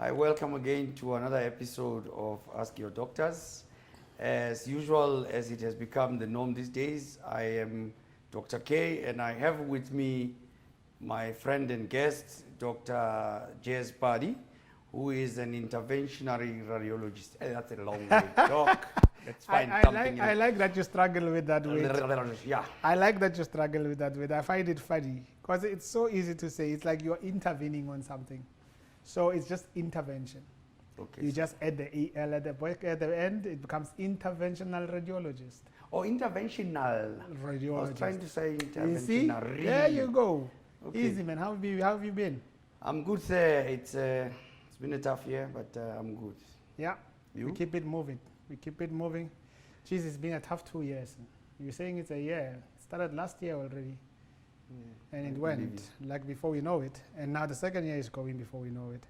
Hi, welcome again to another episode of Ask Your Doctors. As usual, as it has become the norm these days, I am Dr. K, and I have with me my friend and guest, Dr. Jez Paddy, who is an interventionary radiologist. That's a long way, Doc. Let's find something. I like that you struggle with that word. Yeah. I like that you struggle with that word. I find it funny because it's so easy to say. It's like you're intervening on something. So it's just intervention. Okay. You just add the EL at the end, it becomes interventional radiologist. Oh, interventional. Radiologist. I was trying to say You see? interventional. There you go. Okay. Easy, man. How have you been? I'm good, sir. It's been a tough year, but I'm good. Yeah. You? We keep it moving. Jeez, it's been a tough 2 years. You're saying it's a year. It started last year already. Yeah, And I it believe went like before we know it. And now the second year is going before we know it.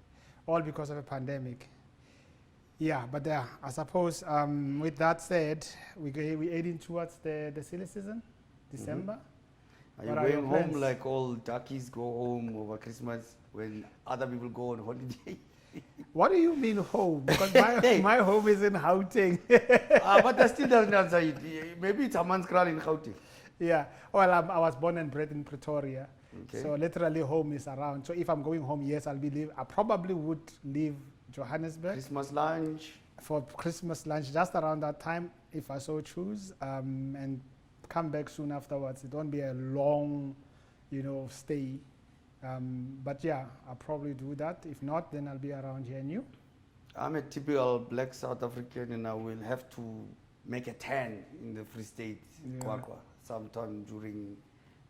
All because of a pandemic. Yeah, but I suppose with that said, we're heading towards the silly season, December. Are you What are your going home plans? like all duckies go home over Christmas when other people go on holiday? What do you mean home? Because my home is in Gauteng. But that still doesn't answer it. Maybe it's a man's crawl in Gauteng. Yeah. Well, I was born and bred in Pretoria. Okay. So literally home is around. So if I'm going home, yes, I probably would leave Johannesburg Christmas lunch. for Christmas lunch just around that time, if I so choose, and come back soon afterwards. It won't be a long, stay. But yeah, I'll probably do that. If not, then I'll be around here. And you? I'm a typical black South African, and I will have to make a turn in the Free State, Yeah. Kwakwa, sometime during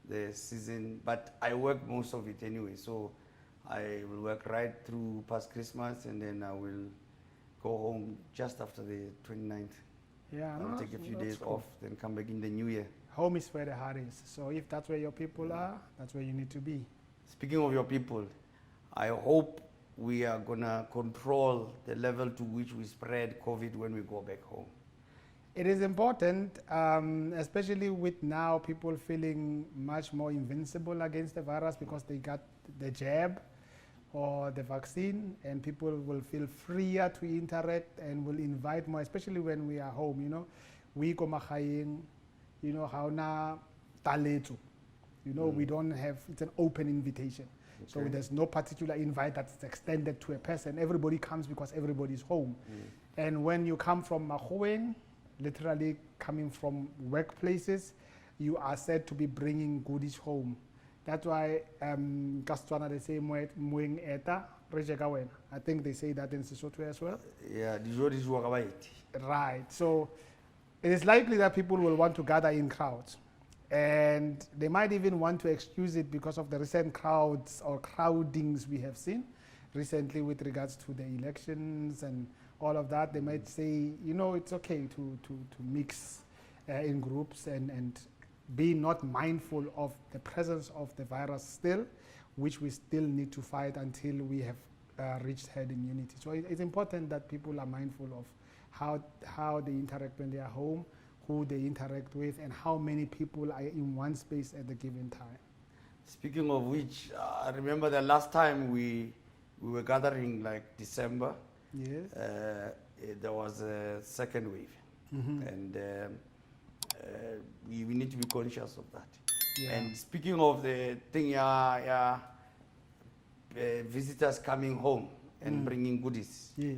the season. But I work most of it anyway, so I will work right through past Christmas, and then I will go home just after the 29th. Yeah, I'll take a few days off, then come back in the new year. Home is where the heart is. So if that's where your people are, that's where you need to be. Speaking of your people, I hope we are going to control the level to which we spread COVID when we go back home. It is important, especially with now people feeling much more invincible against the virus because they got the jab or the vaccine, and people will feel freer to interact and will invite more, especially when we are home. We go mahaing, how na taletu. We don't have, it's an open invitation. So Okay. there's no particular invite that's extended to a person. Everybody comes because everybody's home. And when you come from Mahoeng, literally coming from workplaces, you are said to be bringing goodies home. That's why Kastwana they say Mueng eta rejeka wena. I think they say that in Sesotho as well. Yeah, dijo di jowa ka baeti. Right. So it is likely that people will want to gather in crowds. And they might even want to excuse it because of the recent crowds or crowdings we have seen recently with regards to the elections and all of that. They might say, it's okay to mix in groups and be not mindful of the presence of the virus still, which we still need to fight until we have reached herd immunity. So it's important that people are mindful of how they interact when they are home, who they interact with, and how many people are in one space at the given time. Speaking of which, I remember the last time we were gathering like December, Yes. there was a second wave. Mm-hmm. And we need to be conscious of that. Yeah. And speaking of the thing, visitors coming home and bringing goodies. Yes.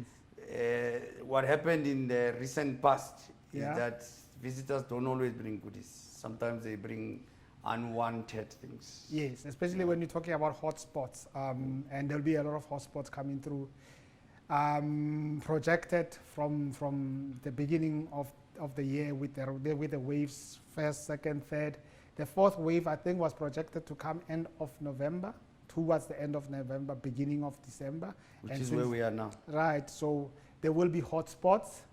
What happened in the recent past Yeah. is that visitors don't always bring goodies. Sometimes they bring unwanted things. Yes, especially when you're talking about hotspots, and there'll be a lot of hotspots coming through. Projected from the beginning of the year with the waves, first, second, third. The fourth wave, I think, was projected to come end of November, towards the end of November, beginning of December. Which is where we are now. Right, so there will be hotspots.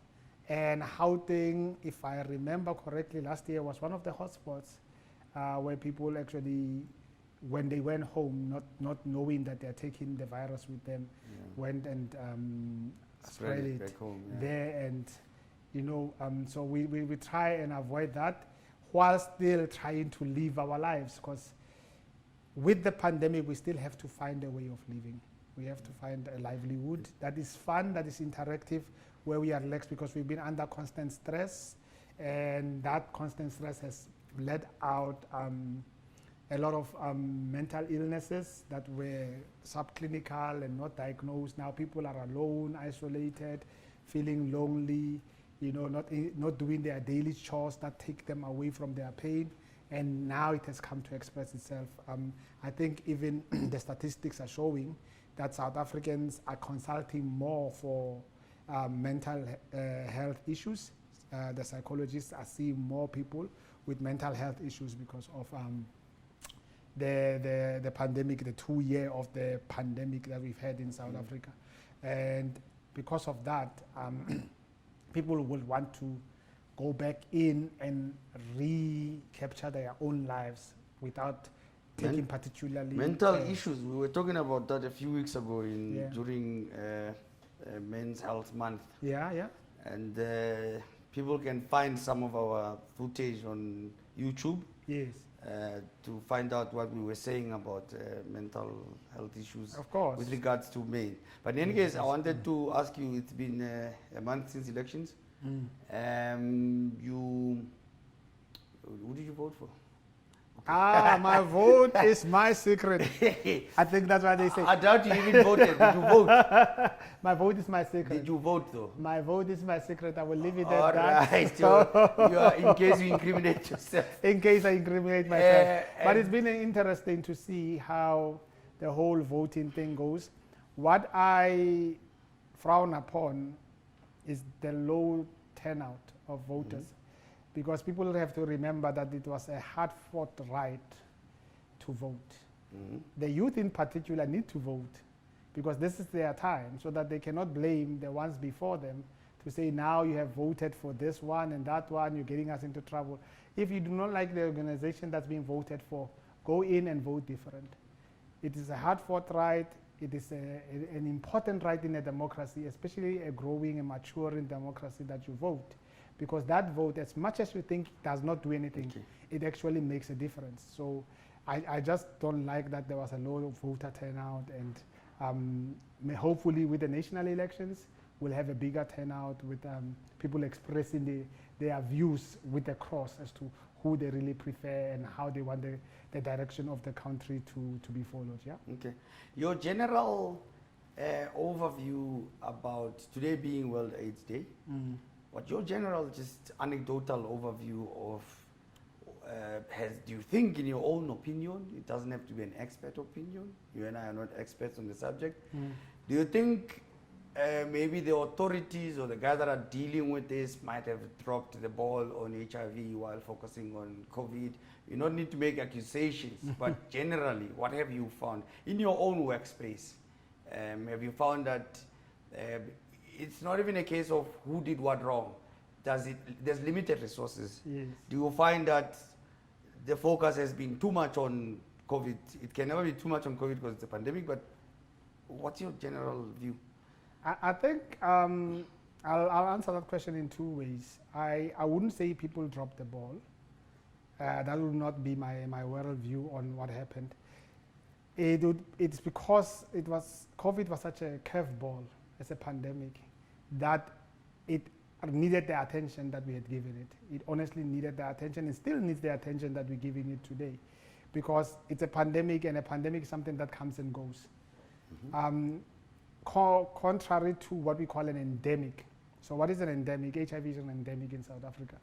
And Gauteng, if I remember correctly, last year was one of the hotspots where people actually, when they went home, not knowing that they're taking the virus with them, went and spread it back home, there. And, so we try and avoid that while still trying to live our lives, because with the pandemic, we still have to find a way of living. We have to find a livelihood that is fun, that is interactive, where we are relaxed, because we've been under constant stress, and that constant stress has led out a lot of mental illnesses that were subclinical and not diagnosed. Now people are alone, isolated, feeling lonely, not doing their daily chores that take them away from their pain. And now it has come to express itself. I think even the statistics are showing that South Africans are consulting more for mental health issues. The psychologists are seeing more people with mental health issues because of the pandemic, the 2 year of the pandemic that we've had in South Africa. And because of that, people will want to go back in and recapture their own lives without taking particularly... Mental issues, we were talking about that a few weeks ago during Men's Health Month. Yeah. And people can find some of our footage on YouTube. Yes. To find out what we were saying about mental health issues, of course, with regards to May. But in any case, I wanted to ask you, it's been a month since elections. Who did you vote for? My vote is my secret. I think that's what they say. I doubt you even voted. Did you vote? My vote is my secret. Did you vote though? My vote is my secret. I will leave it All at that. Right. In case you incriminate yourself. In case I incriminate myself. But it's been interesting to see how the whole voting thing goes. What I frown upon is the low turnout of voters. Because people have to remember that it was a hard-fought right to vote. The youth in particular need to vote because this is their time, so that they cannot blame the ones before them to say, now you have voted for this one and that one, you're getting us into trouble. If you do not like the organization that's being voted for, go in and vote different. It is a hard-fought right. It is an important right in a democracy, especially a growing and maturing democracy, that you vote. Because that vote, as much as you think does not do anything, it actually makes a difference. So I just don't like that there was a low voter turnout, and hopefully with the national elections, we'll have a bigger turnout with people expressing their views with the cross as to who they really prefer and how they want the direction of the country to be followed. Yeah. Okay. Your general overview about today being World AIDS Day. What your general, just anecdotal overview of do you think, in your own opinion, it doesn't have to be an expert opinion, you and I are not experts on the subject, do you think maybe the authorities or the guys that are dealing with this might have dropped the ball on HIV while focusing on COVID? You don't need to make accusations, but generally, what have you found in your own workspace? Have you found that it's not even a case of who did what wrong? There's limited resources. Yes. Do you find that the focus has been too much on COVID? It can never be too much on COVID because it's a pandemic, but what's your general view? I think I'll answer that question in two ways. I wouldn't say people dropped the ball. That would not be my world view on what happened. It's because COVID was such a curveball as a pandemic that it needed the attention that we had given it. It honestly needed the attention and still needs the attention that we're giving it today, because it's a pandemic, and a pandemic is something that comes and goes. Contrary to what we call an endemic. So what is an endemic? HIV is an endemic in South Africa.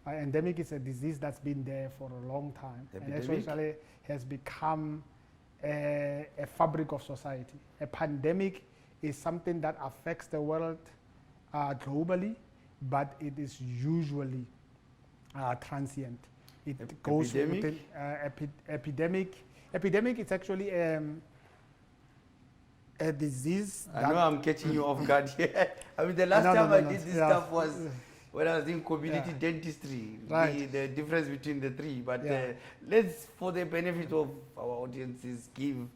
Endemic is a disease that's been there for a long time and actually has become a fabric of society. A pandemic is something that affects the world globally, but it is usually transient. It goes within epidemic. Epidemic is actually a disease. I know I'm catching you off guard here. I mean, the last time I did this stuff was when I was doing community dentistry, the difference between the three. But let's, for the benefit of our audiences, give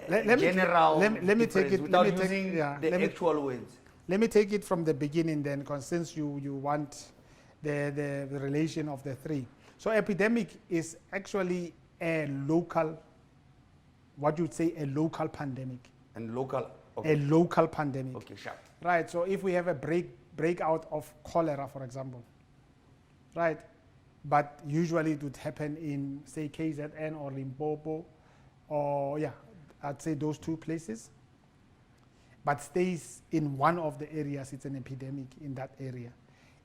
general let me take it without using the actual words. Let me take it from the beginning then, because since you want the relation of the three. So epidemic is actually a local, what you'd say a local pandemic. And local. a Okay. local pandemic. Okay, sharp. Right, so if we have a breakout of cholera, for example, right, but usually it would happen in, say, KZN or Limpopo, or yeah, I'd say those two places, but stays in one of the areas, it's an epidemic in that area.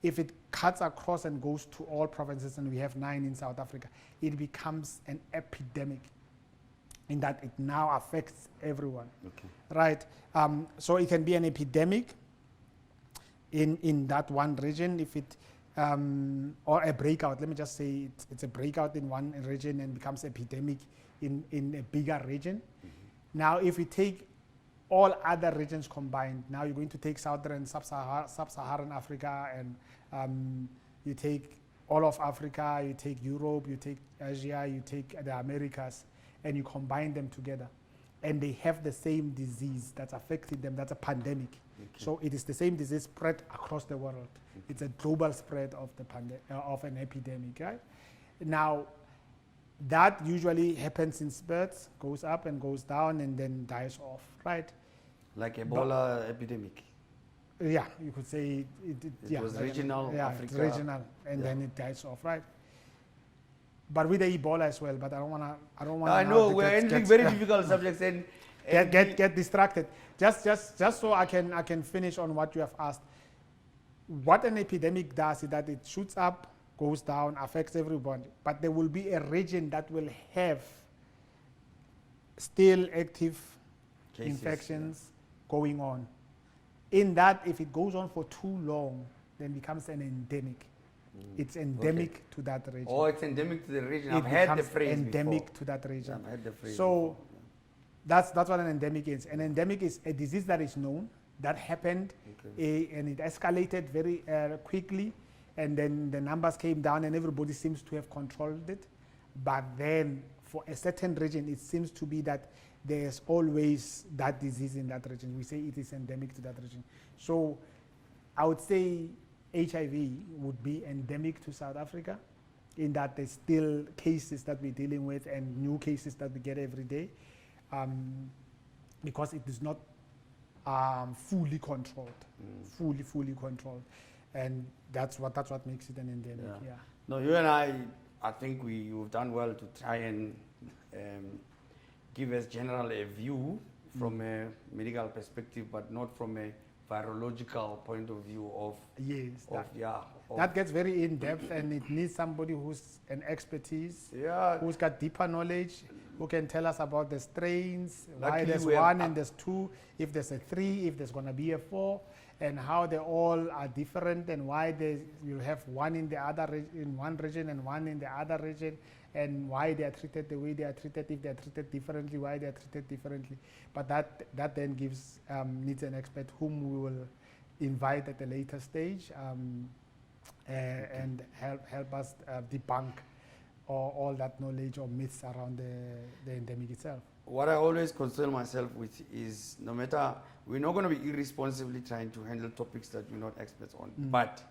If it cuts across and goes to all provinces, and we have 9 in South Africa, it becomes an epidemic in that it now affects everyone. Okay. Right, so it can be an epidemic in that one region, if it or a breakout. Let me just say it's a breakout in one region and becomes epidemic in a bigger region. Now, if we take all other regions combined, now you're going to take Southern Sub-Saharan Africa, and you take all of Africa, you take Europe, you take Asia, you take the Americas, and you combine them together, and they have the same disease that's affecting them. That's a pandemic. Okay. So it is the same disease spread across the world. It's a global spread of of an epidemic, right? Now, that usually happens in spurts, goes up and goes down, and then dies off, right? Like Ebola epidemic. Yeah, you could say It was regional, yeah, Africa. it's regional, and then it dies off, right? But with the Ebola as well. But I don't wanna. I know we're entering very difficult subjects and get distracted. Just so I can finish on what you have asked. What an epidemic does is that it shoots up, goes down, affects everybody. But there will be a region that will have still active cases, infections going on. In that, if it goes on for too long, then it becomes an endemic. It's endemic to that region. Oh, it's endemic to the region. It I've heard the becomes phrase endemic before. to that region. I've heard the phrase So before. that's what an endemic is. An endemic is a disease that is known, that happened, and it escalated very quickly, and then the numbers came down and everybody seems to have controlled it. But then for a certain region, it seems to be that there's always that disease in that region. We say it is endemic to that region. So I would say HIV would be endemic to South Africa, in that there's still cases that we're dealing with and new cases that we get every day, because it is not fully controlled, fully controlled, and that's what makes it an endemic. Yeah. No, you and I think you've done well to try and give us general a view from a medical perspective, but not from a virological point of view of Yes, of that gets very in depth, and it needs somebody who's an expertise, yeah. who's got deeper knowledge, who can tell us about the strains, why Luckily there's we have 1 and there's 2, if there's a 3, if there's going to be a 4, and how they all are different, and why you have one in the other in one region and one in the other region, and why they are treated the way they are treated, if they are treated differently, why they are treated differently. But that then needs an expert whom we will invite at a later stage, and help us debunk all that knowledge or myths around the endemic itself. What I always concern myself with is, no matter, we're not going to be irresponsibly trying to handle topics that we're not experts on, but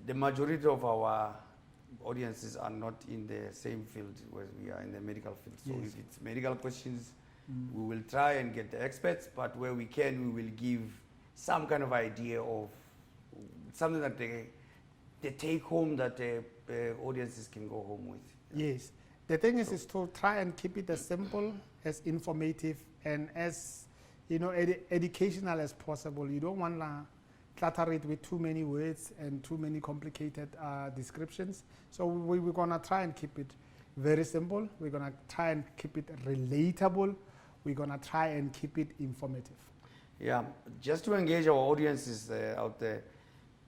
the majority of our audiences are not in the same field as we are in the medical field. So Yes. if it's medical questions, we will try and get the experts, but where we can, we will give some kind of idea of something that the take home that the audiences can go home with. Yes. The thing is to try and keep it as simple, as informative, and as educational as possible. You don't want to clutter it with too many words and too many complicated descriptions. So we're going to try and keep it very simple. We're going to try and keep it relatable. We're going to try and keep it informative. Yeah, just to engage our audiences out there.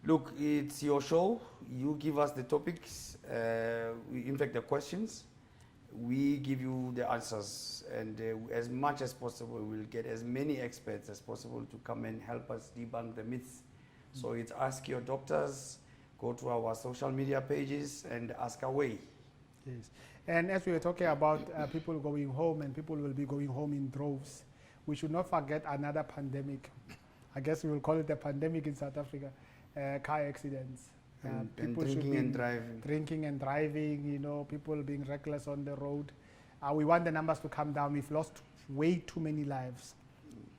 Look, it's your show. You give us the topics, in fact the questions. We give you the answers, and as much as possible, we'll get as many experts as possible to come and help us debunk the myths. So it's Ask Your Doctors. Go to our social media pages and ask away. Yes. And as we were talking about people going home, and people will be going home in droves, we should not forget another pandemic. I guess we will call it a pandemic in South Africa. Car accidents. And People drinking and driving. Drinking and driving, people being reckless on the road. We want the numbers to come down. We've lost way too many lives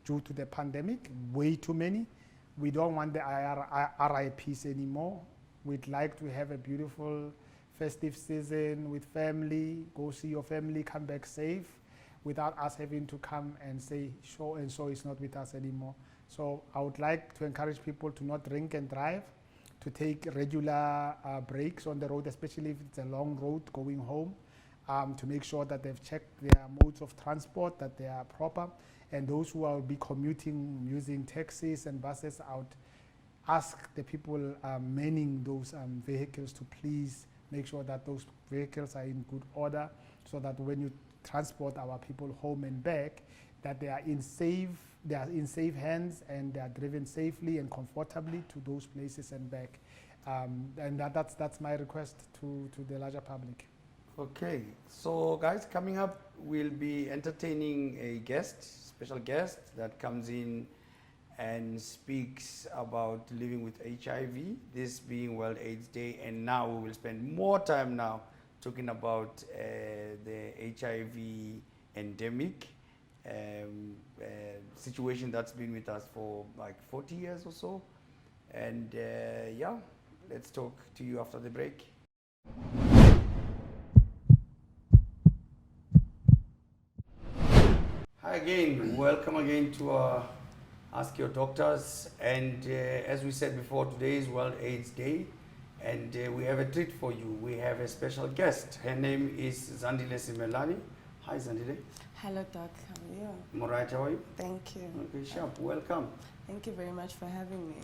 due to the pandemic, way too many. We don't want the RIPs anymore. We'd like to have a beautiful festive season with family, go see your family, come back safe, without us having to come and say, so and so is not with us anymore. So I would like to encourage people to not drink and drive, to take regular breaks on the road, especially if it's a long road going home, to make sure that they've checked their modes of transport, that they are proper. And those who will be commuting using taxis and buses, I would ask the people manning those vehicles to please make sure that those vehicles are in good order, so that when you transport our people home and back, that they are in safe hands and they are driven safely and comfortably to those places and back. And that's my request to the larger public. Okay, so guys, coming up, we'll be entertaining a guest, special guest that comes in and speaks about living with HIV, this being World AIDS Day, and now we will spend more time now talking about the HIV endemic situation that's been with us for like 40 years or so. And yeah, let's talk to you after the break. Hi again, welcome again to Ask Your Doctors. And as we said before, today is World AIDS Day, and we have a treat for you. We have a special guest. Her name is Zandile Simelane. Hi, Zandile. Hello, Doc. How are you? I'm all right, how are you? Thank you. Okay, sharp. Welcome. Thank you very much for having me.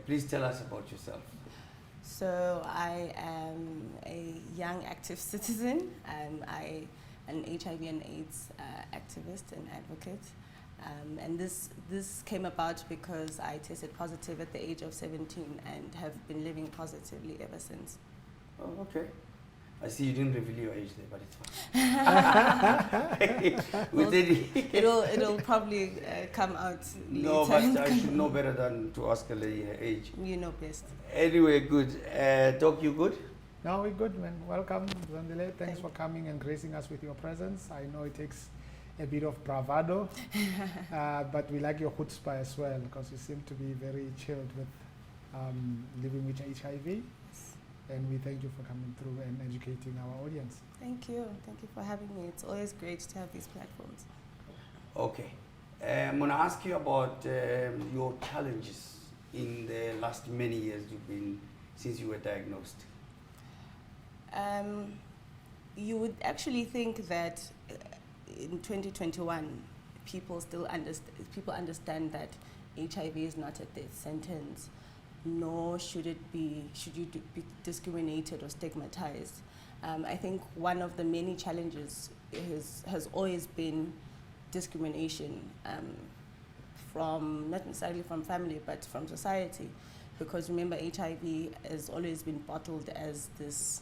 Please tell us about yourself. So I am a young active citizen. I'm an HIV and AIDS activist and advocate. And this came about because I tested positive at the age of 17 and have been living positively ever since. Oh, okay. I see you didn't reveal your age there, but it's fine. It'll probably come out later. No, but I should know better than to ask a lady her age. You know best. Anyway, good. Doc, you good? No, we're good, man. Welcome, Zandile. Thanks for coming and gracing us with your presence. I know it takes a bit of bravado, but we like your chutzpah as well, because you seem to be very chilled with living with HIV. And we thank you for coming through and educating our audience. Thank you. Thank you for having me. It's always great to have these platforms. Okay. I'm going to ask you about your challenges in the last many years you've been, since you were diagnosed. You would actually think that in 2021, people understand that HIV is not a death sentence, nor should you be discriminated or stigmatized. I think one of the many challenges has always been discrimination from, not necessarily from family, but from society. Because remember, HIV has always been bottled as this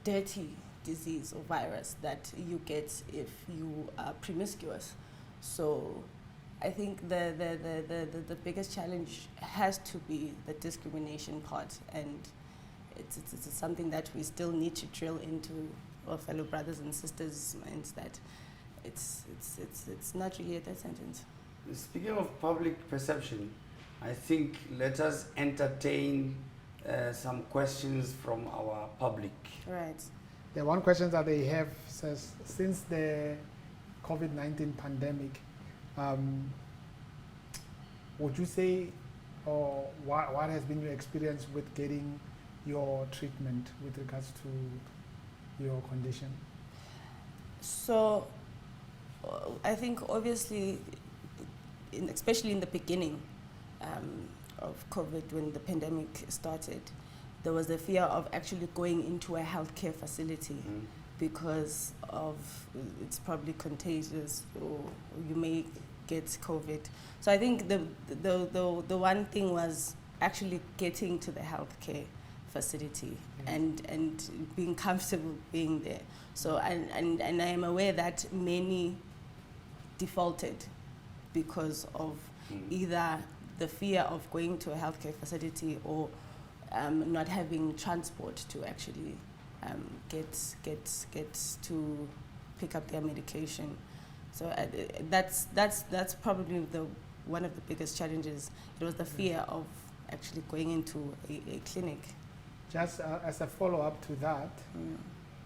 dirty disease or virus that you get if you are promiscuous. So I think the biggest challenge has to be the discrimination part, and it's something that we still need to drill into our fellow brothers and sisters' minds, that it's not really a death sentence. Speaking of public perception, I think let us entertain some questions from our public. Right. The one question that they have says, since the COVID-19 pandemic, would you say, or what has been your experience with getting your treatment with regards to your condition? So I think obviously, especially in the beginning of COVID, when the pandemic started, there was the fear of actually going into a healthcare facility because of it's probably contagious, or you may get COVID. So I think the one thing was actually getting to the healthcare facility and being comfortable being there. So and I am aware that many defaulted because of either the fear of going to a healthcare facility or not having transport to actually get to pick up their medication. So that's probably one of the biggest challenges. It was the fear of actually going into a clinic. Just as a follow-up to that,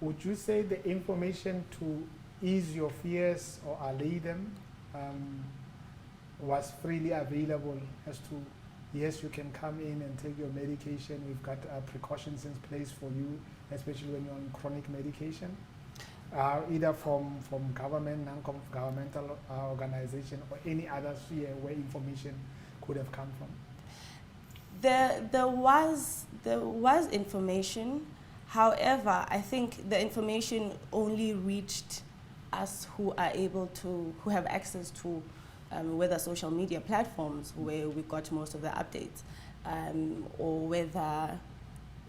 would you say the information to ease your fears or allay them was freely available as to, yes, you can come in and take your medication, we've got precautions in place for you, especially when you're on chronic medication, either from government, non-governmental organization, or any other sphere where information could have come from? There was information. However, I think the information only reached us who have access to whether social media platforms where we got most of the updates, or whether.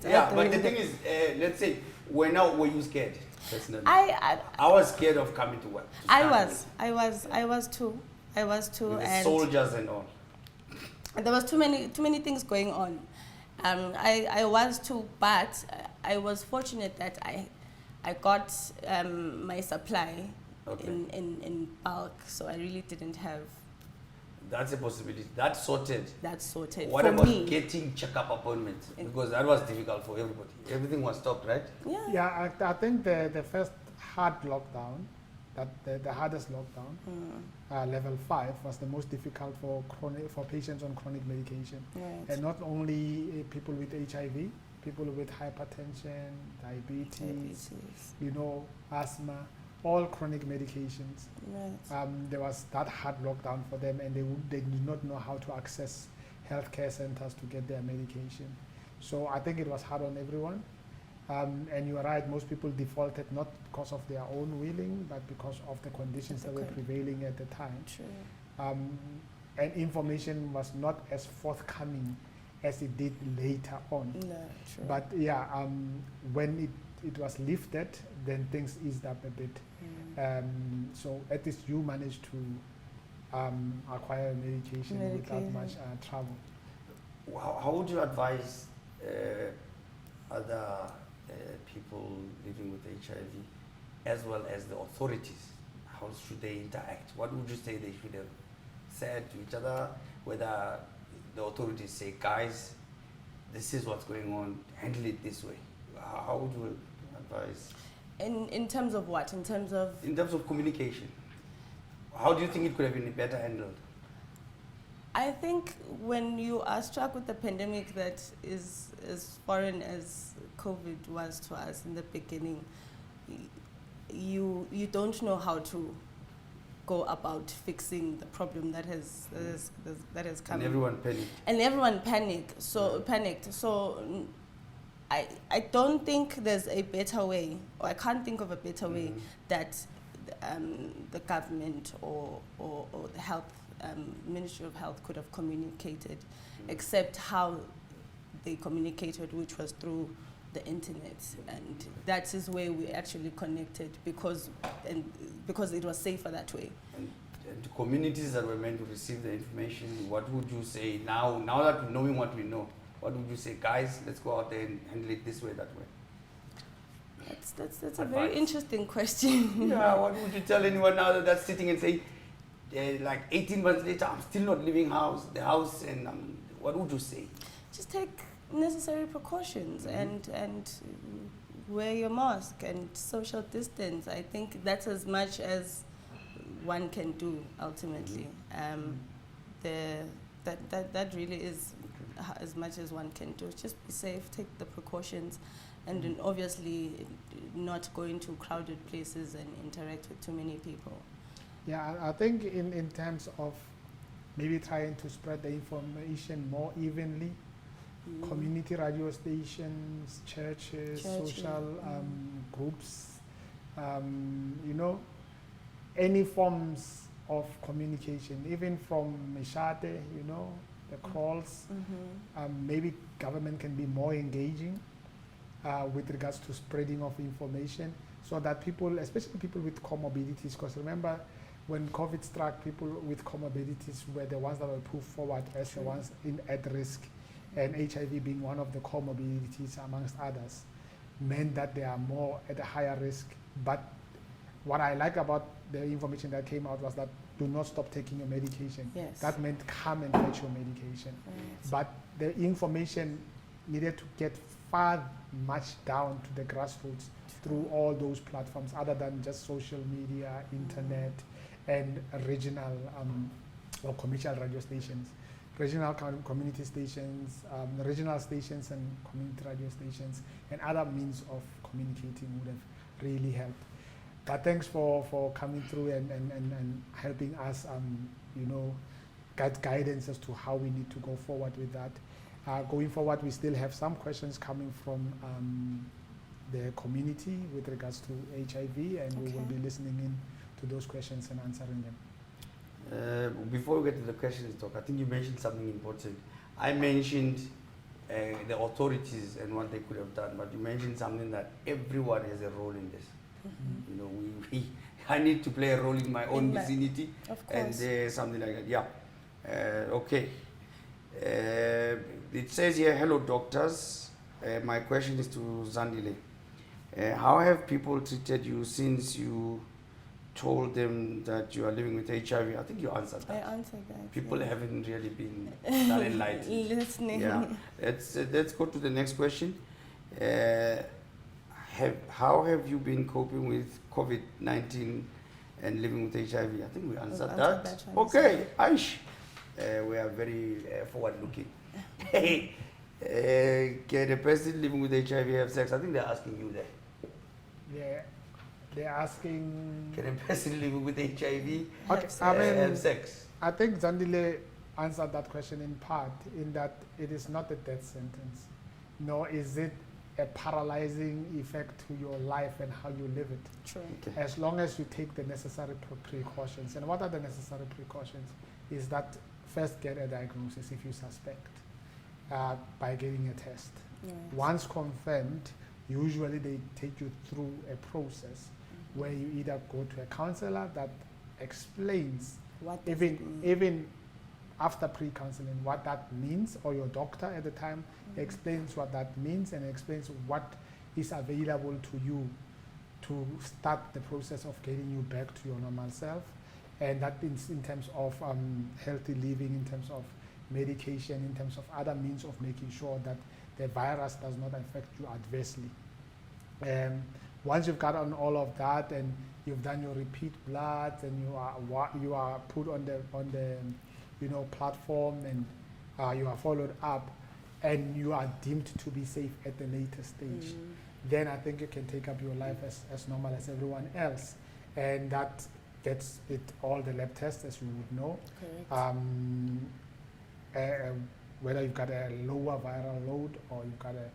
Yeah, but the thing is, let's say, were you scared personally? I was scared of coming to work. I was too. With and soldiers and all. there was too many things going on. I was too, but I was fortunate that I got my supply in bulk, so I really didn't have. That's a possibility. That's sorted. What for about me. getting checkup appointments? Because that was difficult for everybody. Everything was stopped, right? Yeah. Yeah, I think the first hard lockdown, the hardest lockdown, level 5, was the most difficult for patients on chronic medication. Right. And not only people with HIV, people with hypertension, diabetes, asthma, all chronic medications. Right. There was that hard lockdown for them, and they did not know how to access healthcare centers to get their medication. So I think it was hard on everyone. And you are right, most people defaulted not because of their own willing, but because of the conditions that were prevailing at the time. True. And information was not as forthcoming as it did later on. No, true. But yeah, when it was lifted, then things eased up a bit. So at least you managed to acquire medication without much trouble. How would you advise other people living with HIV, as well as the authorities? How should they interact? What would you say they should have said to each other? Whether the authorities say, guys, this is what's going on, handle it this way. How would you advise? In terms of what? In terms of communication. How do you think it could have been better handled? I think when you are struck with a pandemic that is as foreign as COVID was to us in the beginning, you don't know how to go about fixing the problem that has come. And everyone panicked. Panicked. So I don't think there's a better way, or I can't think of a better way that the government or the health Ministry of Health could have communicated, except how they communicated, which was through the internet, and that is where we actually connected because it was safer that way. And to communities that were meant to receive the information, what would you say now that knowing what we know? What would you say, guys? Let's go out there and handle it this way, that way. That's a very interesting question. Yeah, what would you tell anyone now that's sitting and saying, like 18 months later, I'm still not leaving the house, and what would you say? Just take necessary precautions and wear your mask and social distance. I think that's as much as one can do ultimately. That really is as much as one can do. Just be safe, take the precautions, and then obviously not go into crowded places and interact with too many people. Yeah, I think in terms of maybe trying to spread the information more evenly, community radio stations, churches, social groups, any forms of communication, even from Meshate, the calls, maybe government can be more engaging with regards to spreading of information, so that people, especially people with comorbidities, because remember, when COVID struck, people with comorbidities were the ones that were put forward as the ones at risk, and HIV being one of the comorbidities amongst others, meant that they are more at a higher risk. But what I like about the information that came out was that do not stop taking your medication. Yes. That meant come and fetch your medication. Right. But the information needed to get far much down to the grassroots through all those platforms other than just social media, internet, and regional or commercial radio stations. Regional community stations, regional stations and community radio stations, and other means of communicating would have really helped. But thanks for coming through and helping us, get guidance as to how we need to go forward with that. Going forward, we still have some questions coming from the community with regards to HIV, and we will be listening in to those questions and answering them. Before we get to the questions, Doc, I think you mentioned something important. I mentioned the authorities and what they could have done, but you mentioned something that everyone has a role in this. Mm-hmm. You know, I need to play a role in my own vicinity, of course. and something like that. Yeah. Okay. It says here, hello doctors. My question is to Zandile. How have people treated you since you told them that you are living with HIV? I think you answered that. I answered that. People yeah. haven't really been that enlightened. Listening. Yeah. Let's go to the next question. How have you been coping with COVID-19 and living with HIV? I think we answered that. one, Okay, Aish. We are very forward-looking. Can a person living with HIV have sex? I think they're asking you there. Yeah, they're asking. Can a person living with HIV have have sex? I think Zandile answered that question in part, in that it is not a death sentence, nor is it a paralyzing effect to your life and how you live it. True. Okay. As long as you take the necessary precautions. And what are the necessary precautions? Is that first get a diagnosis if you suspect by getting a test. Yes. Once confirmed, usually they take you through a process where you either go to a counselor that explains, What does it mean? even after pre-counseling, what that means, or your doctor at the time explains what that means and explains what is available to you to start the process of getting you back to your normal self. And that is in terms of healthy living, in terms of medication, in terms of other means of making sure that the virus does not affect you adversely. Once you've got on all of that and you've done your repeat bloods and you are put on the platform and you are followed up and you are deemed to be safe at the later stage, then I think you can take up your life as normal as everyone else. And that gets it all the lab tests, as you would know. Correct. Whether you've got a lower viral load or you've got a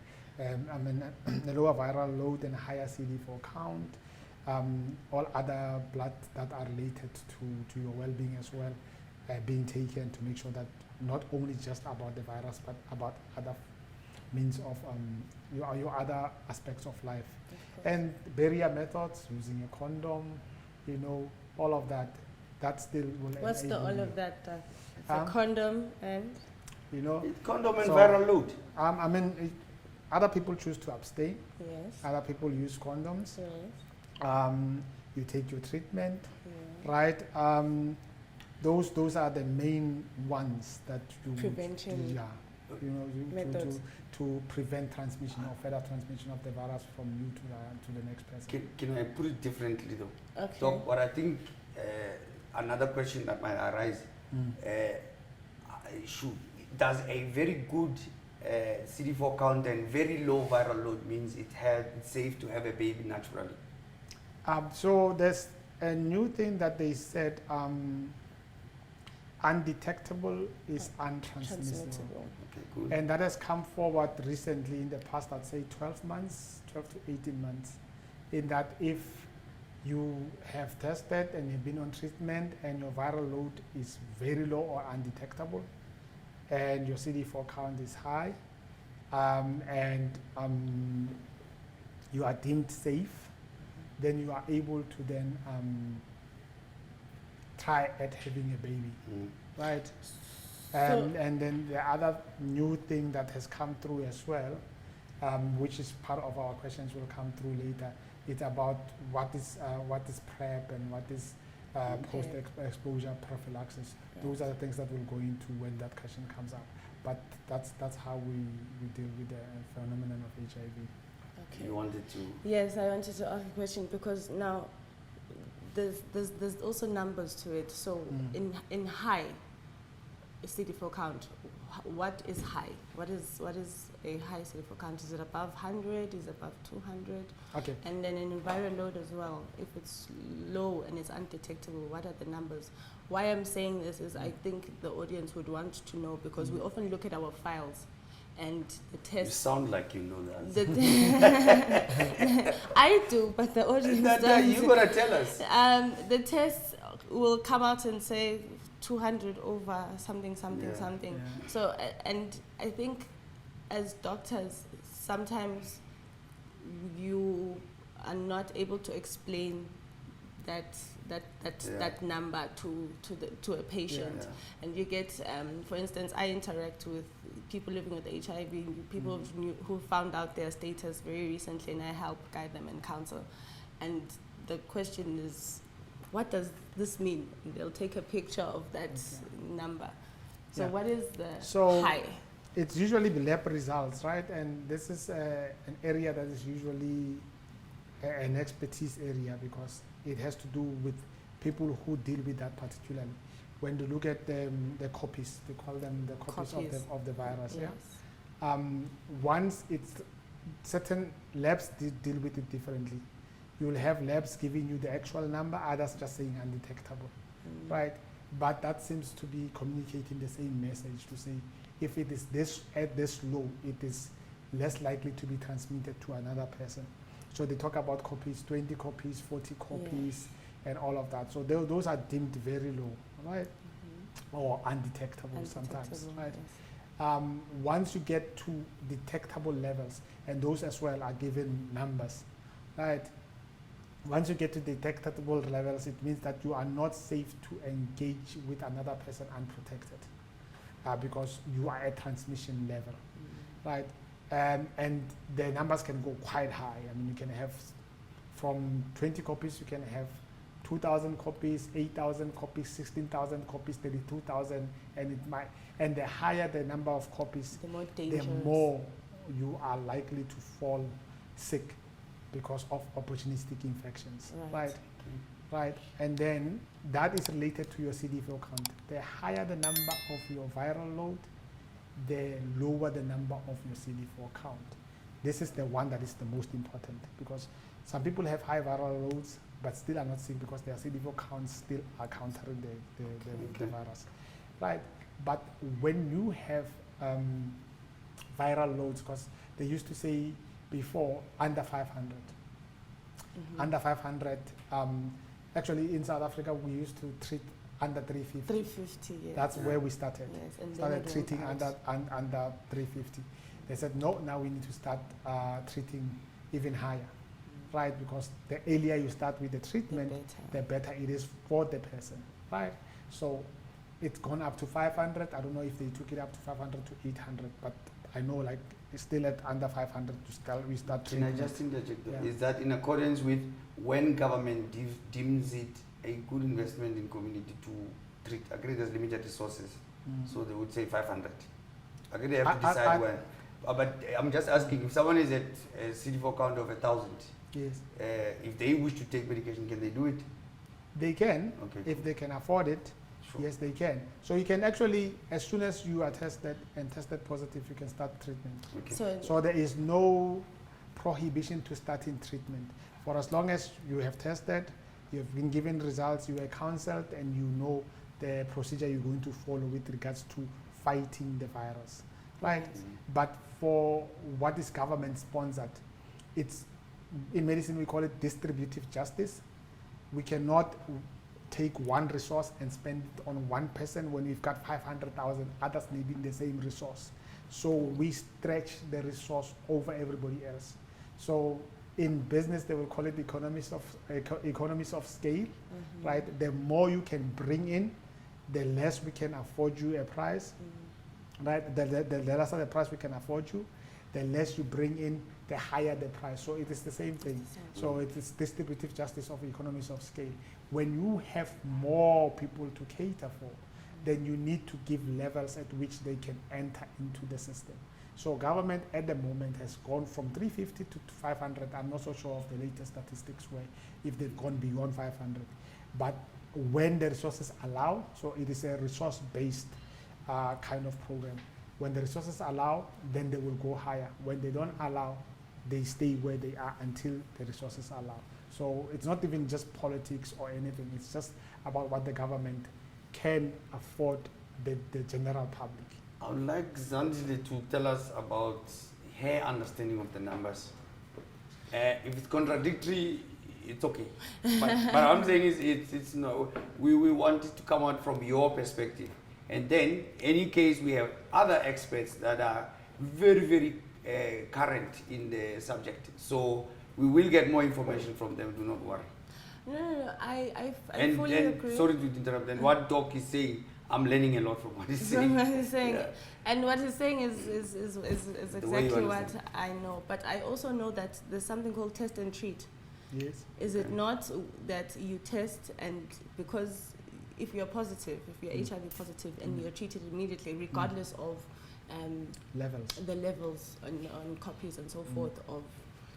lower viral load and a higher CD4 count, all other blood that are related to your well-being as well, being taken to make sure that not only just about the virus, but about other means of your other aspects of life. And barrier methods, using a condom, all of that, that still will What's the enable all you. of that? It's a condom and? Condom and viral load. Other people choose to abstain. Yes. Other people use condoms. Yes. You take your treatment, Yeah. right? Those are the main ones that you Prevention methods. to prevent transmission or further transmission of the virus from you to the next person. Can I put it differently though? Okay. So what I think, another question that might arise, does a very good CD4 count and very low viral load means it's safe to have a baby naturally? So there's a new thing that they said, undetectable is untransmissible. Okay, good. And that has come forward recently in the past, I'd say 12 to 18 months, in that if you have tested and you've been on treatment and your viral load is very low or undetectable, and your CD4 count is high, and you are deemed safe, then you are able to then try at having a baby, right? And then the other new thing that has come through as well, which is part of our questions will come through later, It's about what is PrEP and what is post-exposure prophylaxis. Those are the things that will go into when that question comes up. But that's how we deal with the phenomenon of HIV. Okay. You wanted to? Yes, I wanted to ask a question because now there's also numbers to it. So in high CD4 count, what is high? What is a high CD4 count? Is it above 100? Is it above 200? Okay. And then in viral load as well, if it's low and it's undetectable, what are the numbers? Why I'm saying this is I think the audience would want to know because we often look at our files and the test. You sound like you know that. I do, but the audience doesn't. You gotta tell us. The test will come out and say 200 over something. Yeah. So, and I think as doctors, sometimes you are not able to explain that number to a patient, and you get, for instance, I interact with people living with HIV, people who found out their status very recently, and I help guide them and counsel. And the question is, what does this mean? And they'll take a picture of that number. So what is the high? It's usually the lab results, right? And this is an area that is usually an expertise area because it has to do with people who deal with that particularly. When you look at the copies, they call them the copies. Of the virus. Yes. Yeah. Once it's certain labs deal with it differently. You will have labs giving you the actual number, others just saying undetectable, right? But that seems to be communicating the same message to say if it is at this low, it is less likely to be transmitted to another person. So they talk about copies, 20 copies, 40 copies, and all of that. So those are deemed very low, right? Or undetectable sometimes, right? Yes. Once you get to detectable levels, and those as well are given numbers, right? Once you get to detectable levels, it means that you are not safe to engage with another person unprotected because you are at transmission level, right? And the numbers can go quite high. I mean, you can have from 20 copies, you can have 2,000 copies, 8,000 copies, 16,000 copies, 32,000, and the higher the number of copies, the more dangerous, the more you are likely to fall sick because of opportunistic infections, right? Right, and then that is related to your CD4 count. The higher the number of your viral load, the lower the number of your CD4 count. This is the one that is the most important because some people have high viral loads but still are not sick because their CD4 counts still are countering the virus, right? But when you have viral loads, because they used to say before under 500, under 500, actually in South Africa we used to treat under 350. 350, yes. That's where we started. Yes, and started treating under 350. They said no, now we need to start treating even higher, right? Because the earlier you start with the treatment, the better it is for the person, right? So it's gone up to 500. I don't know if they took it up to 500 to 800, but I know like it's still at under 500 we start treatment. Can I just interject? Yeah. Is that in accordance with when government deems it a good investment in community to treat? I agree there's limited resources, so they would say 500. I agree they have to decide when. But I'm just asking, if someone is at a CD4 count of 1,000, yes, if they wish to take medication, can they do it? They can, if cool. they can afford it. Sure. Yes, they can. So you can actually, as soon as you are tested and tested positive, you can start treatment. Okay. So there is no prohibition to starting treatment. For as long as you have tested, you have been given results, you are counseled, and you know the procedure you're going to follow with regards to fighting the virus, right? But for what is government sponsored, it's, in medicine we call it distributive justice. We cannot take one resource and spend it on one person when we've got 500,000 others needing the same resource. So we stretch the resource over everybody else. So in business, they will call it economies of scale, right? The more you can bring in, the less we can afford you a price, right? The lesser the price we can afford you, the less you bring in, the higher the price. So it is the same thing. So it is distributive justice of economies of scale. When you have more people to cater for, then you need to give levels at which they can enter into the system. So government at the moment has gone from 350 to 500. I'm not so sure of the latest statistics where if they've gone beyond 500. But when the resources allow, so it is a resource-based kind of program. When the resources allow, then they will go higher. When they don't allow, they stay where they are until the resources allow. So it's not even just politics or anything. It's just about what the government can afford the general public. I would like Zandile to tell us about her understanding of the numbers. If it's contradictory, it's okay. But what I'm saying is, it's no. We want it to come out from your perspective, and then any case we have other experts that are very, very current in the subject. So we will get more information from them. Do not worry. No. I fully and agree. Sorry to interrupt. And what Doc is saying, I'm learning a lot from what he's saying. What he's saying. Yeah. And what he's saying is exactly what understand. I know. But I also know that there's something called test and treat. Yes. Is it not that you test, and because if you're positive, if you're HIV positive, and you're treated immediately, regardless of Levels. the levels on copies and so forth of,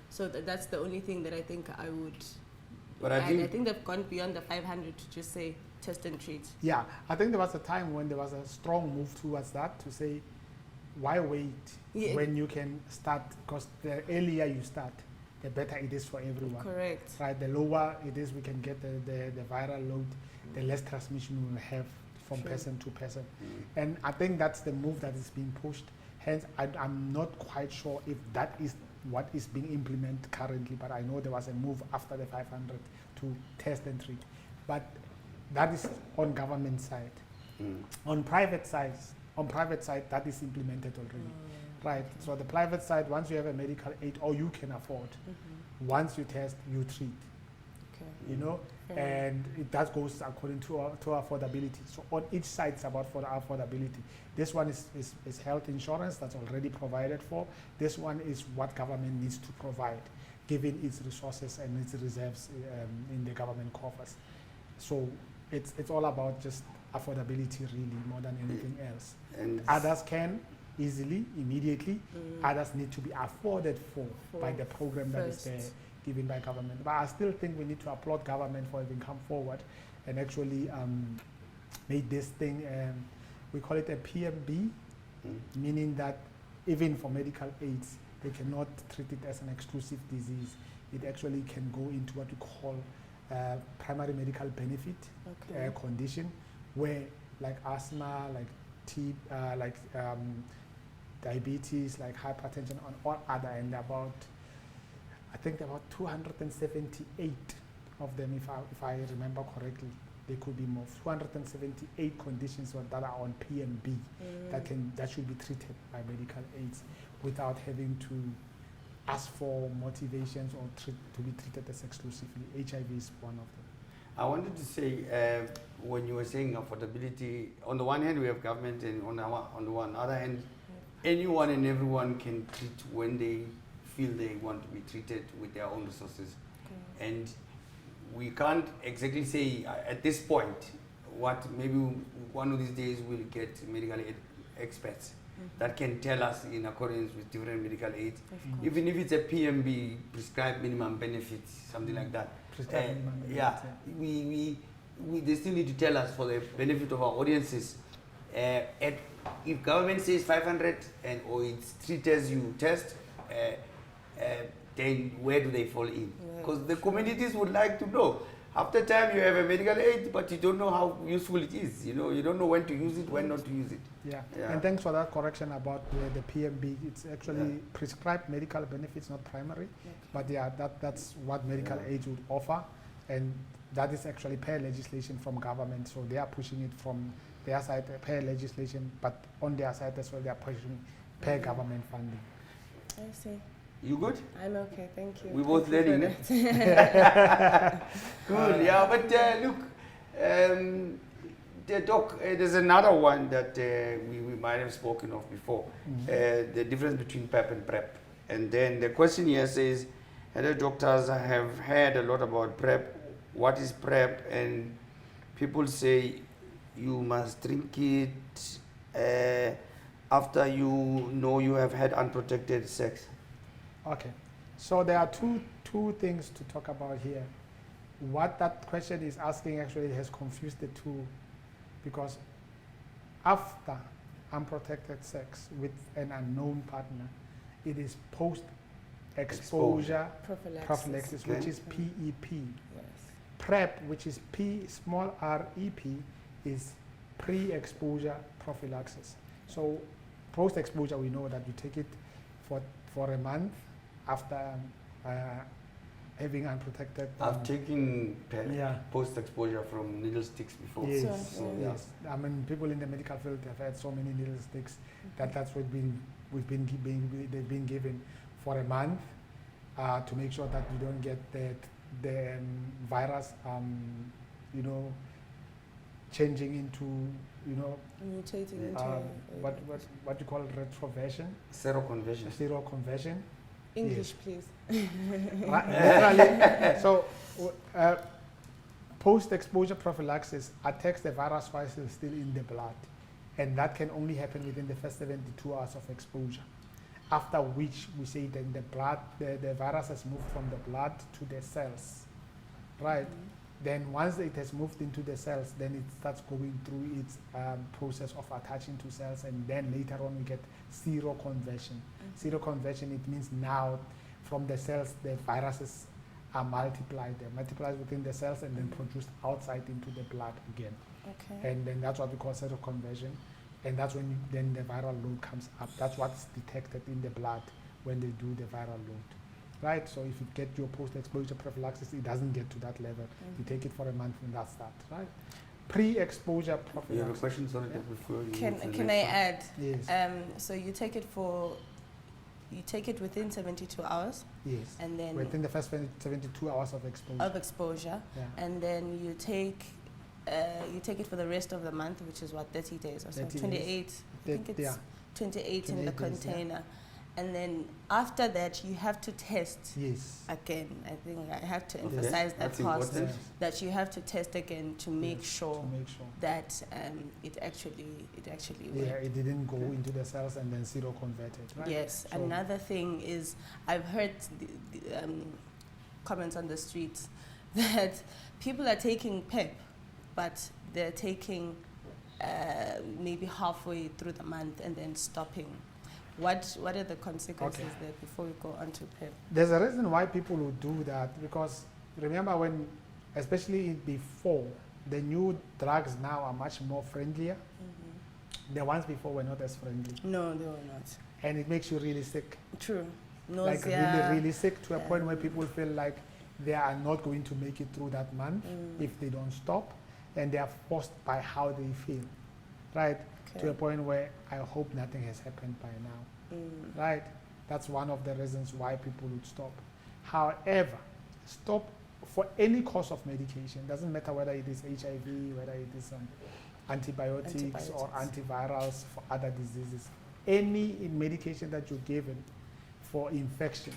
so that's the only thing that I think I would. But I think they've gone beyond the 500 to just say test and treat. Yeah, I think there was a time when there was a strong move towards that to say, why wait when you can start? Because the earlier you start, the better it is for everyone. Correct. Right, the lower it is, we can get the viral load, the less transmission we will have from person to person. And I think that's the move that is being pushed. Hence, I'm not quite sure if that is what is being implemented currently, but I know there was a move after the 500 to test and treat. But that is on government side. On private side, that is implemented already. Right, so the private side, once you have a medical aid or you can afford, once you test, you treat. Okay. You know, and that goes according to affordability. So on each side it's about for affordability. This one is health insurance that's already provided for. This one is what government needs to provide, given its resources and its reserves in the government coffers. So it's all about just affordability really more than anything else. And others can easily, immediately. Others need to be afforded for by the program that is there given by government. But I still think we need to applaud government for having come forward and actually made this thing, we call it a PMB, meaning that even for medical aids, they cannot treat it as an exclusive disease. It actually can go into what we call primary medical benefit condition, where like asthma, like diabetes, like hypertension, and all other, and I think about 278 of them, if I remember correctly. There could be more. 278 conditions that are on PMB that should be treated by medical aids without having to ask for motivations or to be treated as exclusively. HIV is one of them. I wanted to say, when you were saying affordability, on the one hand we have government, and on the other hand, anyone and everyone can treat when they feel they want to be treated with their own resources. And we can't exactly say at this point what maybe one of these days we'll get medical aid experts that can tell us in accordance with different medical aids, even if it's a PMB, prescribed minimum benefits, something like that. They still need to tell us for the benefit of our audiences. If government says 500 or it's treat as you test, then where do they fall in? Because the communities would like to know. After time you have a medical aid, but you don't know how useful it is. You don't know when to use it, when not to use it. Yeah. And thanks for that correction about the PMB. It's actually prescribed medical benefits, not primary. But that's what medical aids would offer, and that is actually per legislation from government. So they are pushing it from their side per legislation, but on their side as well they are pushing per government funding. I see. You good? I'm okay, thank you. We both learning. Good, but look, Doc, there's another one that we might have spoken of before, the difference between PEP and PrEP. And then the question here says, hello doctors, I have heard a lot about PrEP. What is PrEP? And people say you must drink it after you know you have had unprotected sex. Okay, so there are two things to talk about here. What that question is asking actually has confused the two, because after unprotected sex with an unknown partner, it is post-exposure prophylaxis, which is PEP. Yes. PrEP, which is P-r-E-P, is pre-exposure prophylaxis. So post-exposure, we know that you take it for a month after having unprotected. I've taken Yeah. post-exposure from needle sticks before. Yes, So, yes. I mean, people in the medical field have had so many needle sticks that's what they've been given for a month to make sure that you don't get the virus, changing into, Mutating into what you call retroversion, Seroconversion. seroconversion. English, please. Literally. So, post-exposure prophylaxis attacks the virus while it's still in the blood, and that can only happen within the first 72 hours of exposure. After which we say that the virus has moved from the blood to the cells, right? Then once it has moved into the cells, then it starts going through its process of attaching to cells, and then later on we get seroconversion. Seroconversion, it means now from the cells the viruses are multiplied. They're multiplied within the cells and then produced outside into the blood again. Okay. And then that's what we call seroconversion. And that's when then the viral load comes up. That's what's detected in the blood when they do the viral load. Right? So if you get your post-exposure prophylaxis, it doesn't get to that level. You take it for a month and that's that. Right? Pre-exposure prophylaxis. You have a question, sorry, before you Can I add? Yes. So you take it within 72 hours, Yes. and then Within the first 72 hours of exposure. of exposure, Yeah. and then you take it for the rest of the month, which is what, 30 days or so, 30 days. 28. I think it's Yeah. 28 in the 28 days, yeah. container, and then after that you have to test Yes. again. I think I have to Okay. emphasize that That's part, important. Yes. that you have to test again to make Yes, sure To make sure. that it actually Yeah, works. it didn't go into the cells and then seroconverted, right? Yes. So- Another thing is, I've heard comments on the streets that people are taking PEP, but they're taking maybe halfway through the month and then stopping. What are the consequences Okay. there before we go on to PEP? There's a reason why people would do that, because remember when, especially before, the new drugs now are much more friendlier. The ones before were not as friendly. No, they were not. And it makes you really sick. True. Like Nausea. really sick, to a point where people feel like they are not going to make it through that month if they don't stop, and they are forced by how they feel, right? Okay. To a point where I hope nothing has happened by now, right? That's one of the reasons why people would stop. However, stop for any course of medication. Doesn't matter whether it is HIV, whether it is antibiotics or antivirals for other diseases. Any medication that you're given for infection,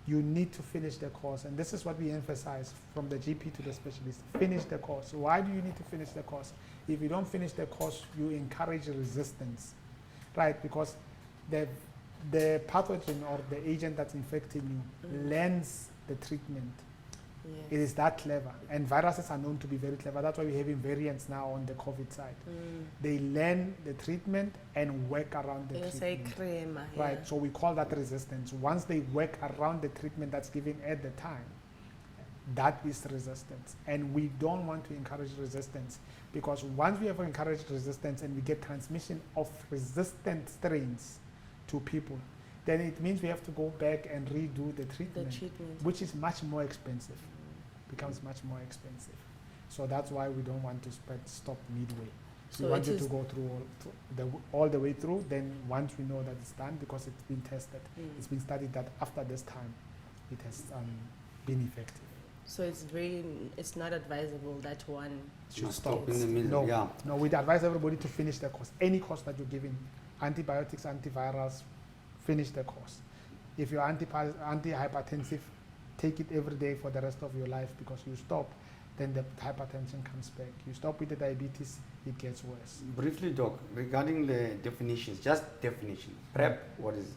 you need to finish the course. And this is what we emphasize from the GP to the specialist. Finish the course. Why do you need to finish the course? If you don't finish the course, you encourage resistance, right? Because the pathogen or the agent that's infecting you learns the treatment. Yes. It is that clever. And viruses are known to be very clever. That's why we're having variants now on the COVID side. They learn the treatment and work around the You say treatment. crema. Right, so we call that resistance. Once they work around the treatment that's given at the time, that is resistance. And we don't want to encourage resistance, because once we have encouraged resistance and we get transmission of resistant strains to people, then it means we have to go back and redo the The treatment, treatment. which is much more expensive, becomes much more expensive. So that's why we don't want to stop midway. So We want it you to is- go through all the way through. Then once we know that it's done, because it's been tested, it's been studied that after this time, it has been effective. So it's not advisable that one Should stop in the middle. No, Yeah. no, we'd advise everybody to finish the course. Any course that you're giving, antibiotics, antivirals, finish the course. If you're antihypertensive, take it every day for the rest of your life, because you stop, then the hypertension comes back. You stop with the diabetes, it gets worse. Briefly, Doc, regarding the definitions, just definition. PrEP, what is it?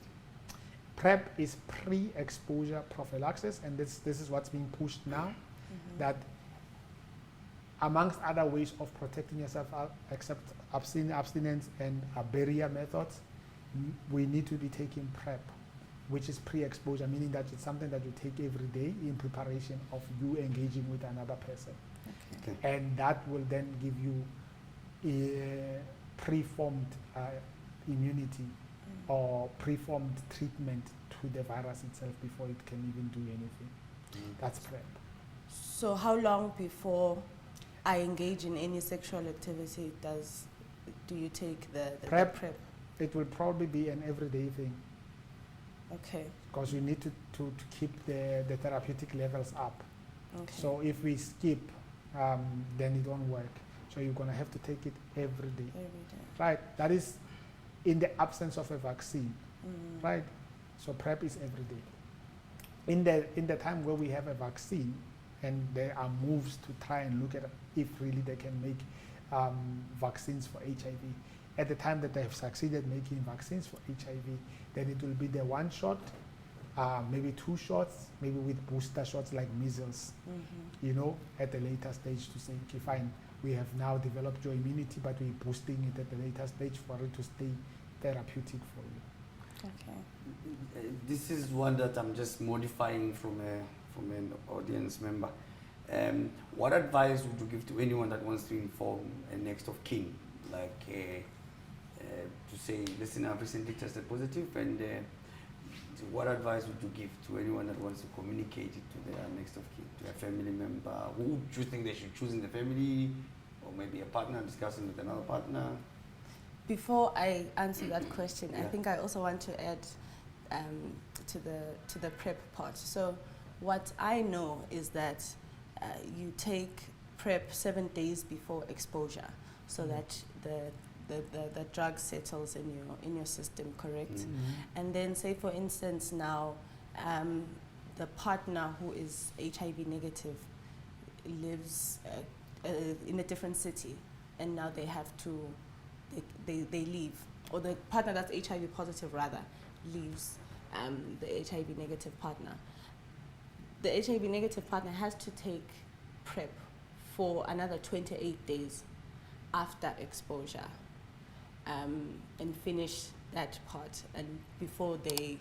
PrEP is pre-exposure prophylaxis, and this is what's being pushed now, that amongst other ways of protecting yourself, except abstinence and barrier methods, we need to be taking PrEP, which is pre-exposure, meaning that it's something that you take every day in preparation of you engaging with another person. Okay. And that will then give you a preformed immunity or preformed treatment to the virus itself before it can even do anything. That's PrEP. So how long before I engage in any sexual activity do you take the PrEP? PrEP? It will probably be an everyday thing, Okay. because you need to keep the therapeutic levels up. Okay. So if we skip, then it won't work. So you're going to have to take it every day. Every day. Right? That is in the absence of a vaccine. Mm. Right? So PrEP is every day. In the time where we have a vaccine, and there are moves to try and look at if really they can make vaccines for HIV. At the time that they have succeeded making vaccines for HIV, then it will be the one shot, maybe 2 shots, maybe with booster shots like measles, you know, at the later stage to say, okay, fine, we have now developed your immunity, but we're boosting it at the later stage for it to stay therapeutic for you. Okay. This is one that I'm just modifying from an audience member. What advice would you give to anyone that wants to inform a next of kin, like to say, listen, I've recently tested positive, and what advice would you give to anyone that wants to communicate it to their next of kin, to a family member? Who do you think they should choose in the family, or maybe a partner discussing with another partner? Before I answer that question, I Yeah. think I also want to add to the PrEP part. So what I know is that you take PrEP 7 days before exposure, so that the drug settles in your system, correct? And then say, for instance, now the partner who is HIV negative lives in a different city, and now they have to they leave, or the partner that's HIV positive rather leaves the HIV negative partner. The HIV negative partner has to take PrEP for another 28 days after exposure, and finish that part, and before they,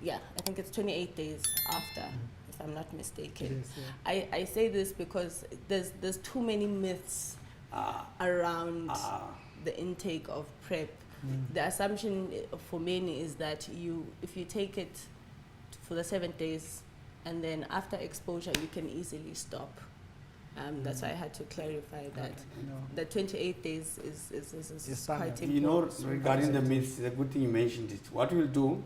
I think it's 28 days after, if I'm not mistaken. It is, yeah. I say this because there's too many myths around the intake of PrEP. The assumption for many is that if you take it for the 7 days, and then after exposure you can easily stop. That's why I had to clarify that. The 28 days is quite important. You know, regarding the myths, the good thing you mentioned it. What we'll do,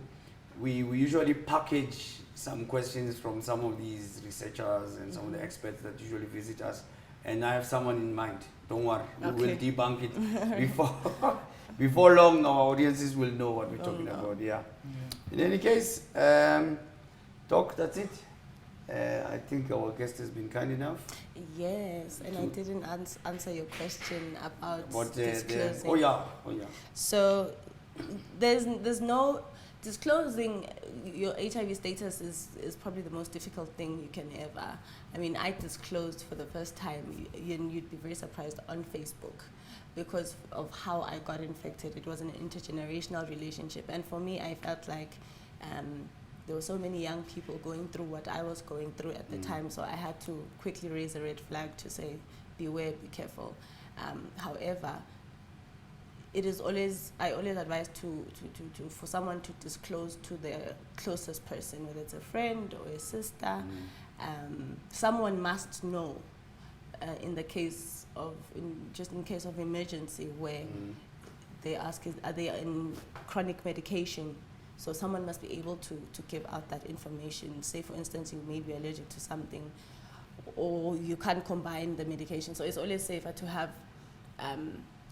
we usually package some questions from some of these researchers and some of the experts that usually visit us, and I have someone in mind. Don't worry, we will debunk it before long. Our audiences will know what we're talking about. Yeah. In any case, Doc, that's it. I think our guest has been kind enough. Yes, and I didn't answer your question about disclosing. Oh yeah. So there's no disclosing your HIV status is probably the most difficult thing you can ever. I mean, I disclosed for the first time, and you'd be very surprised, on Facebook, because of how I got infected. It was an intergenerational relationship, and for me, I felt like there were so many young people going through what I was going through at the time, so I had to quickly raise a red flag to say, beware, be careful. However, I always advise for someone to disclose to their closest person, whether it's a friend or a sister. Someone must know in case of emergency, where they ask, are they in chronic medication? So someone must be able to give out that information. Say, for instance, you may be allergic to something, or you can't combine the medication. So it's always safer to have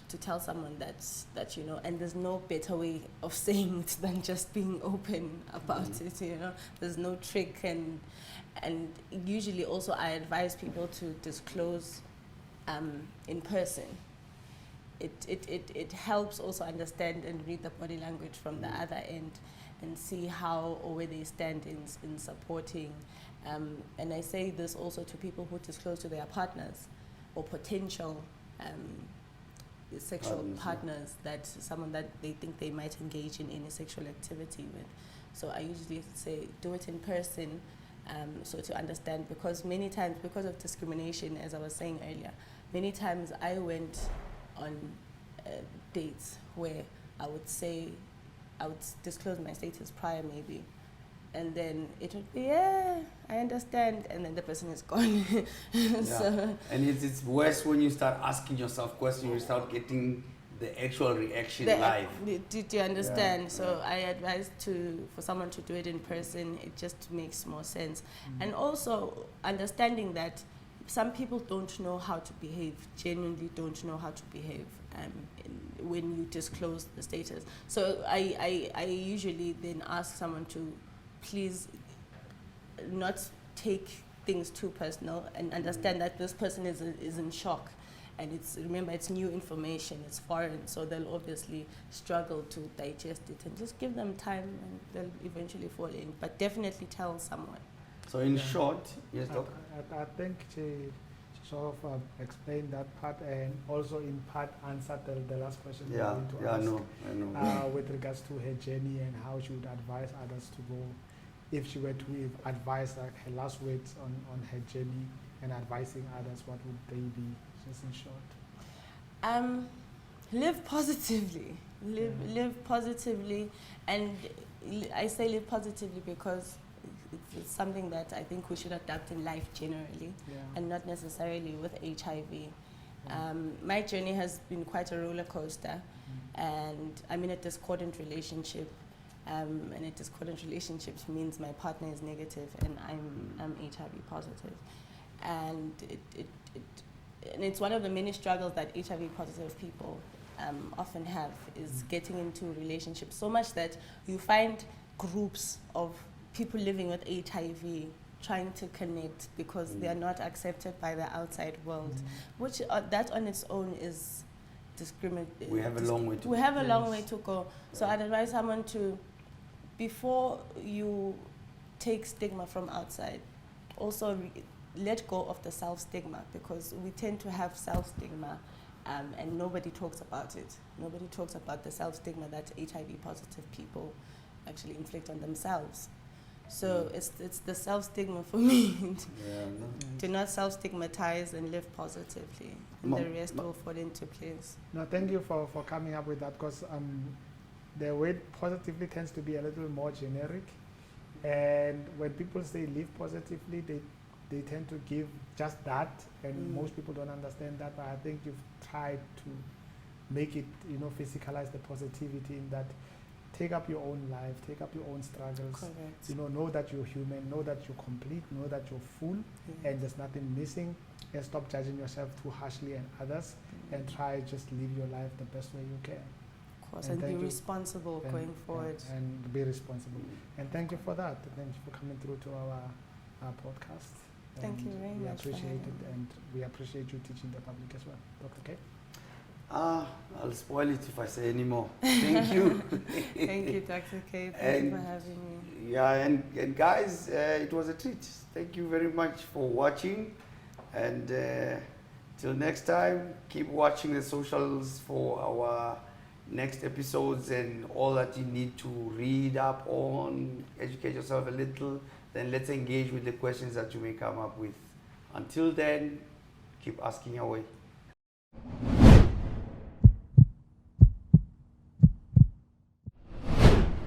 to tell someone that you know, and there's no better way of saying it than just being open about it. You know, there's no trick, and usually also I advise people to disclose in person. It helps also understand and read the body language from the other end, and see how or where they stand in supporting. And I say this also to people who disclose to their partners or potential sexual partners, that someone that they think they might engage in any sexual activity with. So I usually say do it in person, so to understand, because many times, because of discrimination, as I was saying earlier, many times I went on dates where I would disclose my status prior maybe, and then it would be, yeah, I understand, and then the person is gone. So, and it's worse when you start asking yourself questions, you start getting the actual reaction live. Did you understand? Yeah. So I advise for someone to do it in person. It just makes more sense. And also understanding that some people don't know how to behave, genuinely don't know how to behave when you disclose the status. So I usually then ask someone to please not take things too personal, and understand that this person is in shock, and remember it's new information, it's foreign, so they'll obviously struggle to digest it, and just give them time and they'll eventually fall in, but definitely tell someone. So in short, yes, Doc? I think she sort of explained that part, and also in part answered the last question. I know. With regards to her journey and how she would advise others to go, if she were to advise like her last words on her journey and advising others, what would they be, just in short? Live positively. Live positively, and I say live positively because it's something that I think we should adapt in life generally, and not necessarily with HIV. My journey has been quite a roller coaster, and I'm in a discordant relationship, and a discordant relationship means my partner is negative and I'm HIV positive, and it's one of the many struggles that HIV positive people often have, is getting into relationships, so much that you find groups of people living with HIV trying to connect because they are not accepted by the outside world, which that on its own is discriminatory. We have a long way to go. We have a long way to go. So I'd advise someone to, before you take stigma from outside, also let go of the self-stigma, because we tend to have self-stigma, and nobody talks about it. Nobody talks about the self-stigma that HIV positive people actually inflict on themselves. So it's the self-stigma for me. Do not self-stigmatize and live positively, and the rest will fall into place. No, thank you for coming up with that, because the word positively tends to be a little more generic, and when people say live positively, they tend to give just that, and most people don't understand that. But I think you've tried to make it, physicalize the positivity in that. Take up your own life, take up your own struggles. Correct. Know that you're human, know that you're complete, know that you're full, and there's nothing missing, and stop judging yourself too harshly and others, and try just live your life the best way you can. Of course, and be responsible going forward. And be responsible. And thank you for that. Thank you for coming through to our podcast. Thank you very much. We appreciate it, and we appreciate you teaching the public as well. Dr. K? I'll spoil it if I say any more. Thank you. Thank you, Dr. K. Thank you for having me. Yeah, and guys, it was a treat. Thank you very much for watching. And till next time, keep watching the socials for our next episodes and all that you need to read up on, educate yourself a little. Then let's engage with the questions that you may come up with. Until then, keep asking away.